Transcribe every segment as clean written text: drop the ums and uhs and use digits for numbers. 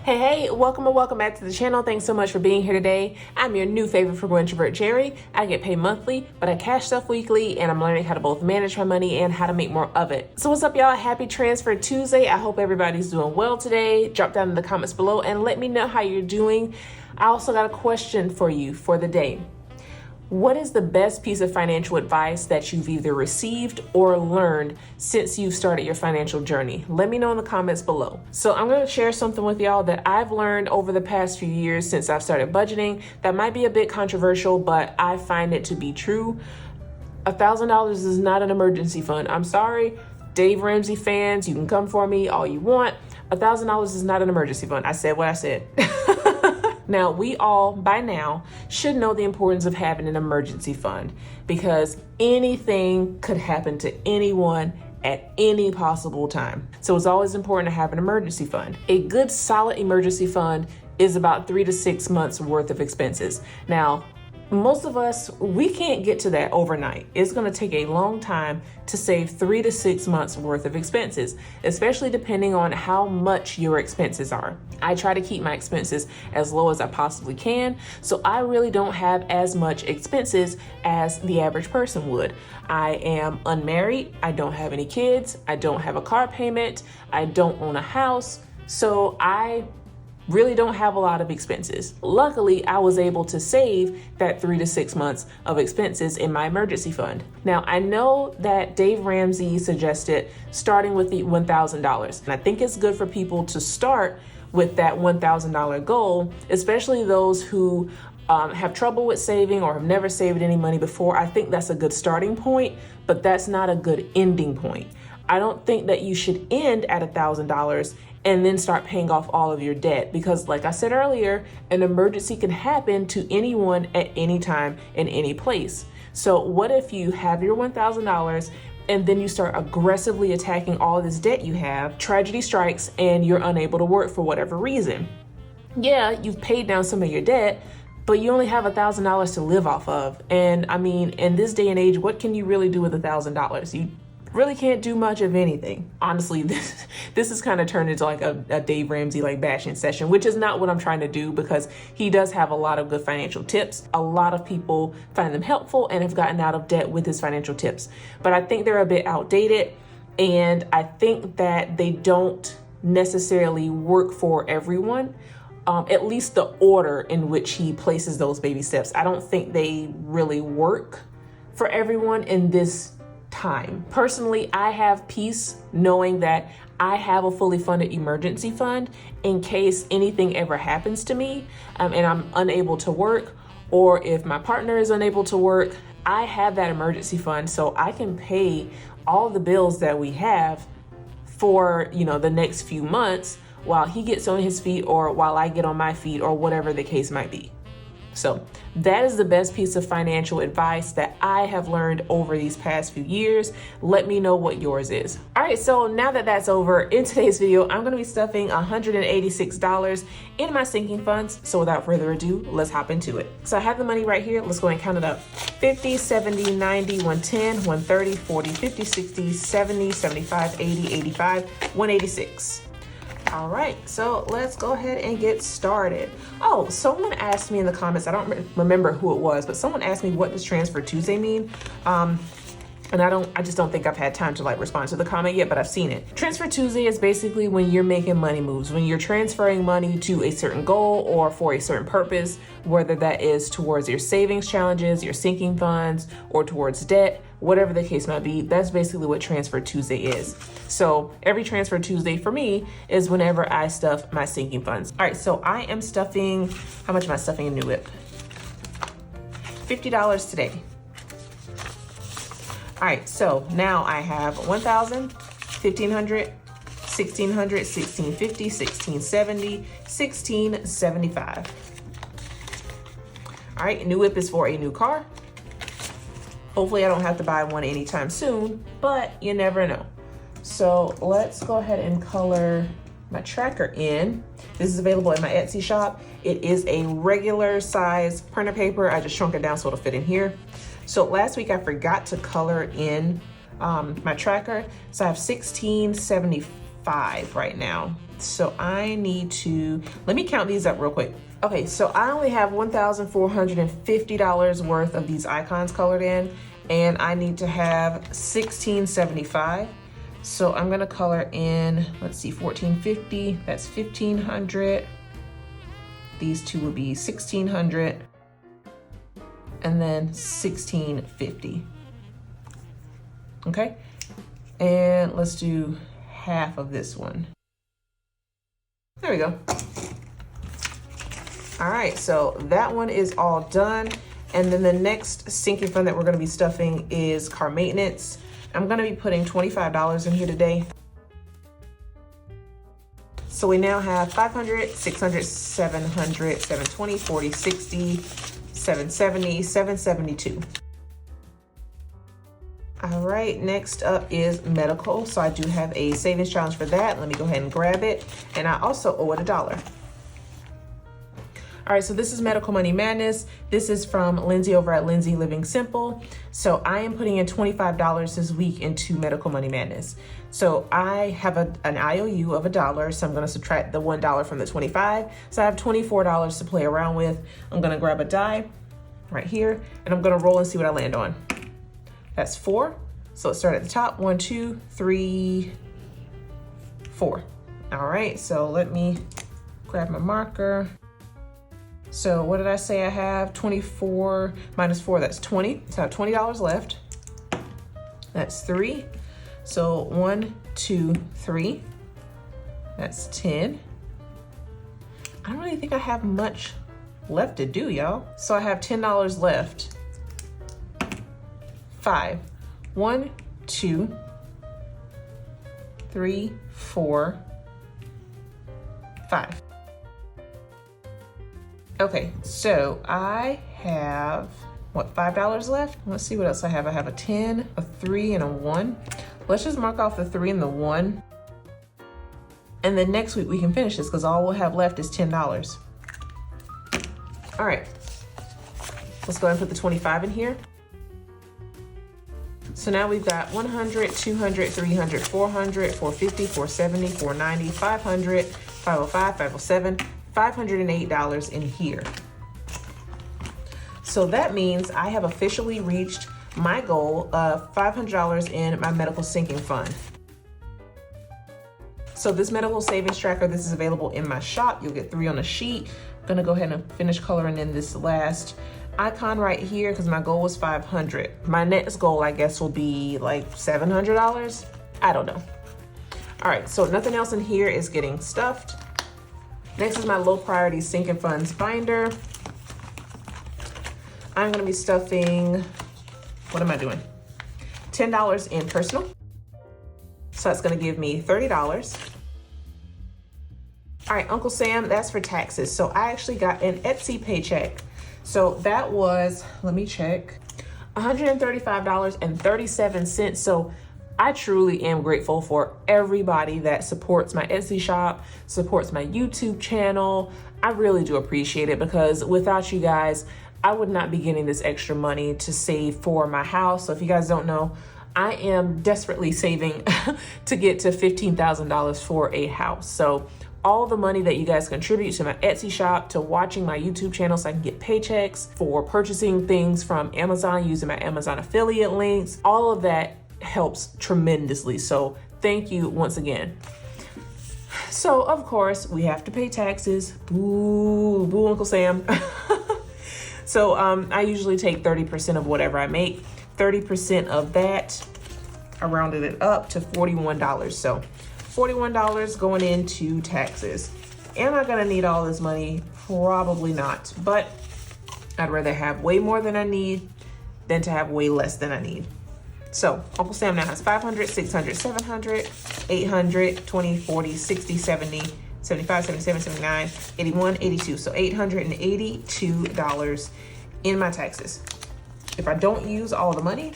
Hey, welcome and welcome back to the channel. Thanks so much for being here today. I'm your new favorite frequent introvert, Jerry. I get paid monthly, but I cash stuff weekly, and I'm learning how to both manage my money and how to make more of it. So what's up, y'all? Happy Transfer Tuesday. I hope everybody's doing well today. Drop down in the comments below and let me know how you're doing. I also got a question for you for the day. What is the best piece of financial advice that you've either received or learned since you've started your financial journey? Let me know in the comments below. So I'm going to share something with y'all that I've learned over the past few years since I've started budgeting that might be a bit controversial, but I find it to be true. $1,000 is not an emergency fund. I'm sorry, Dave Ramsey fans, you can come for me all you want. $1,000 is not an emergency fund. I said what I said. Now, we all, by now, should know the importance of having an emergency fund because anything could happen to anyone at any possible time. So it's always important to have an emergency fund. A good, solid emergency fund is about 3 to 6 months worth of expenses. Now, most of us, we can't get to that overnight. It's going to take a long time to save 3 to 6 months worth of expenses, especially depending on how much your expenses are. I try to keep my expenses as low as I possibly can, so I really don't have as much expenses as the average person would. I am unmarried, I don't have any kids, I don't have a car payment, I don't own a house, so I really don't have a lot of expenses. Luckily, I was able to save that 3 to 6 months of expenses in my emergency fund. Now, I know that Dave Ramsey suggested starting with the $1,000. And I think it's good for people to start with that $1,000 goal, especially those who have trouble with saving or have never saved any money before. I think that's a good starting point, but that's not a good ending point. I don't think that you should end at $1,000 and then start paying off all of your debt because, like I said earlier, an emergency can happen to anyone at any time in any place. So what if you have your $1,000 and then you start aggressively attacking all this debt you have, tragedy strikes, and you're unable to work for whatever reason? Yeah, you've paid down some of your debt, but you only have $1,000 to live off of. And I mean, in this day and age, what can you really do with $1,000? You really can't do much of anything. Honestly, this has kind of turned into like a Dave Ramsey like bashing session, which is not what I'm trying to do because he does have a lot of good financial tips. A lot of people find them helpful and have gotten out of debt with his financial tips. But I think they're a bit outdated, and I think that they don't necessarily work for everyone. At least the order in which he places those baby steps. I don't think they really work for everyone in this time. Personally, I have peace knowing that I have a fully funded emergency fund in case anything ever happens to me and I'm unable to work, or if my partner is unable to work. I have that emergency fund so I can pay all the bills that we have for, the next few months while he gets on his feet or while I get on my feet or whatever the case might be. So that is the best piece of financial advice that I have learned over these past few years. Let me know what yours is. All right, so now that that's over, in today's video, I'm gonna be stuffing $186 in my sinking funds. So without further ado, let's hop into it. So I have the money right here. Let's go and count it up. 50, 70, 90, 110, 130, 40, 50, 60, 70, 75, 80, 85, 186. All right, so let's go ahead and get started. Oh, someone asked me in the comments, I don't remember who it was, but someone asked me, what does Transfer Tuesday mean? And I just don't think I've had time to respond to the comment yet, but I've seen it. Transfer Tuesday is basically when you're making money moves, when you're transferring money to a certain goal or for a certain purpose, whether that is towards your savings challenges, your sinking funds, or towards debt, whatever the case might be. That's basically what Transfer Tuesday is. So every Transfer Tuesday for me is whenever I stuff my sinking funds. All right, so I am stuffing, how much am I stuffing in New Whip? $50 today. All right, so now I have 1,000, 1,500, 1,600, 1,650, 1,670, 1,675. All right, New Whip is for a new car. Hopefully I don't have to buy one anytime soon, but you never know. So let's go ahead and color my tracker in. This is available in my Etsy shop. It is a regular size printer paper. I just shrunk it down so it'll fit in here. So last week I forgot to color in my tracker. So I have 1675 right now. So I need to, let me count these up real quick. Okay, so I only have $1,450 worth of these icons colored in, and I need to have $1,675. So I'm gonna color in, let's see, $1,450, that's $1,500. These two would be $1,600, and then $1,650. Okay, and let's do half of this one. There we go. All right, so that one is all done. And then the next sinking fund that we're gonna be stuffing is car maintenance. I'm gonna be putting $25 in here today. So we now have 500, 600, 700, 720, 40, 60, 770, 772. All right, next up is medical. So I do have a savings challenge for that. Let me go ahead and grab it. And I also owe it $1. All right, so this is Medical Money Madness. This is from Lindsay over at Lindsay Living Simple. So I am putting in $25 this week into Medical Money Madness. So I have an IOU of $1, so I'm gonna subtract the $1 from the 25. So I have $24 to play around with. I'm gonna grab a die right here, and I'm gonna roll and see what I land on. That's 4. So let's start at the top. 1, 2, 3, 4. All right, so let me grab my marker. So what did I say I have? 24 minus 4, that's 20. So I have $20 left. That's 3. So 1, 2, 3. That's 10. I don't really think I have much left to do, y'all. So I have $10 left. 5. 1, 2, 3, 4, 5. Okay, so I have, what, $5 left? Let's see what else I have. I have a 10, a 3, and a 1. Let's just mark off the 3 and the 1. And then next week we can finish this because all we'll have left is $10. All right, let's go ahead and put the 25 in here. So now we've got 100, 200, 300, 400, 450, 470, 490, 500, 505, 507, $508 in here. So that means I have officially reached my goal of $500 in my medical sinking fund. So this medical savings tracker, this is available in my shop. You'll get 3 on a sheet. I'm gonna go ahead and finish coloring in this last icon right here because my goal was 500. My next goal, I guess, will be like $700. I don't know. All right, so nothing else in here is getting stuffed. Next is my low priority sinking funds binder. I'm gonna be stuffing, what am I doing? $10 in personal. So that's gonna give me $30. All right, Uncle Sam, that's for taxes. So I actually got an Etsy paycheck. So that was, let me check, $135.37. So I truly am grateful for everybody that supports my Etsy shop, supports my YouTube channel. I really do appreciate it because without you guys, I would not be getting this extra money to save for my house. So if you guys don't know, I am desperately saving to get to $15,000 for a house. So all the money that you guys contribute to my Etsy shop, to watching my YouTube channel so I can get paychecks, for purchasing things from Amazon using my Amazon affiliate links, all of that helps tremendously. So thank you once again. So of course we have to pay taxes. Boo, boo, Uncle Sam. So I usually take 30% of whatever I make. 30% of that, I rounded it up to $41. So $41 going into taxes. Am I gonna need all this money? Probably not, but I'd rather have way more than I need than to have way less than I need. So Uncle Sam now has 500, 600, 700, 800, 20, 40, 60, 70, 75, 77, 79, 81, 82. So $882 in my taxes. If I don't use all the money,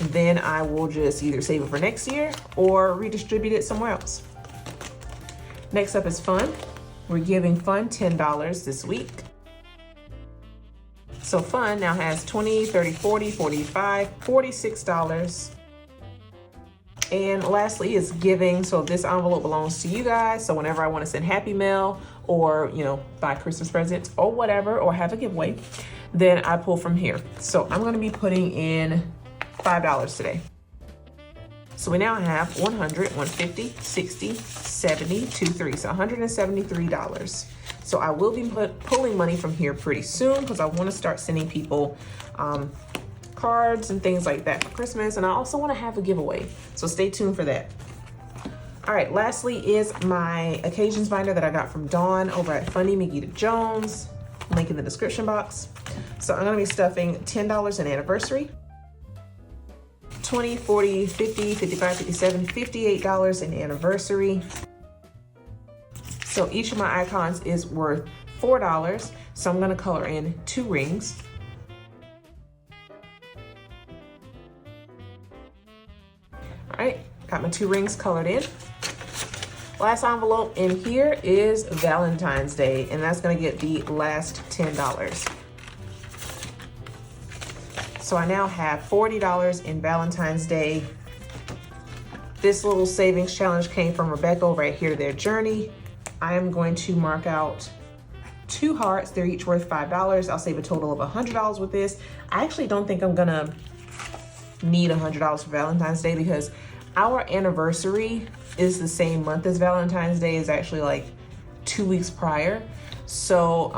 then I will just either save it for next year or redistribute it somewhere else. Next up is fun. We're giving fun $10 this week. So fun now has 20, 30, 40, 45, $46. And lastly is giving. So this envelope belongs to you guys. So whenever I want to send happy mail or, you know, buy Christmas presents or whatever, or have a giveaway, then I pull from here. So I'm going to be putting in $5 today. So we now have 100, 150, 60, 70, 23. So $173. So I will be pulling money from here pretty soon because I want to start sending people cards and things like that for Christmas. And I also want to have a giveaway. So stay tuned for that. All right, lastly is my occasions binder that I got from Dawn over at Funny Megita Jones. Link in the description box. So I'm going to be stuffing $10 in anniversary, 20, 40, 50, 55, 57, $58 in anniversary. So each of my icons is worth $4. So I'm going to color in 2 rings. All right, got my 2 rings colored in. Last envelope in here is Valentine's Day, and that's gonna get the last $10. So I now have $40 in Valentine's Day. This little savings challenge came from Rebecca over at Here to Their Journey. I am going to mark out 2 hearts. They're each worth $5. I'll save a total of $100 with this. I actually don't think I'm gonna need $100 for Valentine's Day because our anniversary is the same month as Valentine's Day. Is actually like 2 weeks prior. So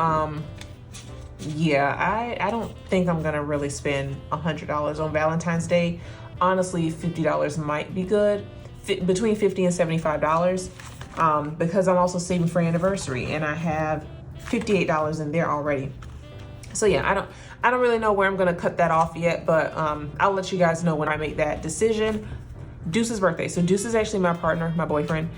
yeah, I don't think I'm gonna really spend $100 on Valentine's Day. Honestly, $50 might be good, between $50 and $75, because I'm also saving for anniversary and I have $58 in there already. So yeah, I don't really know where I'm gonna cut that off yet, but I'll let you guys know when I make that decision. Deuce's birthday. So Deuce is actually my partner, my boyfriend.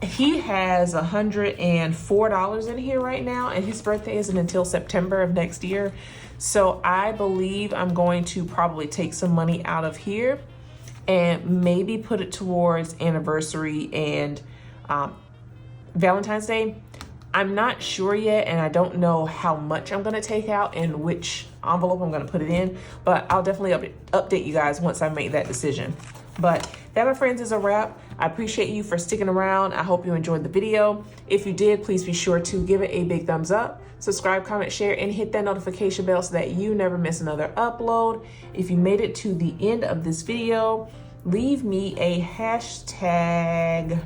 He has $104 in here right now, and his birthday isn't until September of next year. So I believe I'm going to probably take some money out of here and maybe put it towards anniversary and Valentine's Day. I'm not sure yet, and I don't know how much I'm gonna take out and which envelope I'm gonna put it in, but I'll definitely update you guys once I make that decision. But that, my friends, is a wrap. I appreciate you for sticking around. I hope you enjoyed the video. If you did, please be sure to give it a big thumbs up, subscribe, comment, share, and hit that notification bell so that you never miss another upload. If you made it to the end of this video, leave me a hashtag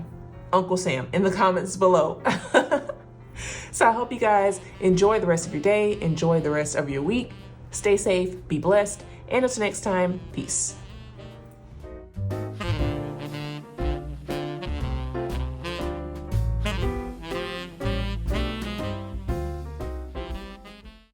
Uncle Sam in the comments below. So I hope you guys enjoy the rest of your day, enjoy the rest of your week, stay safe, be blessed, and until next time, peace.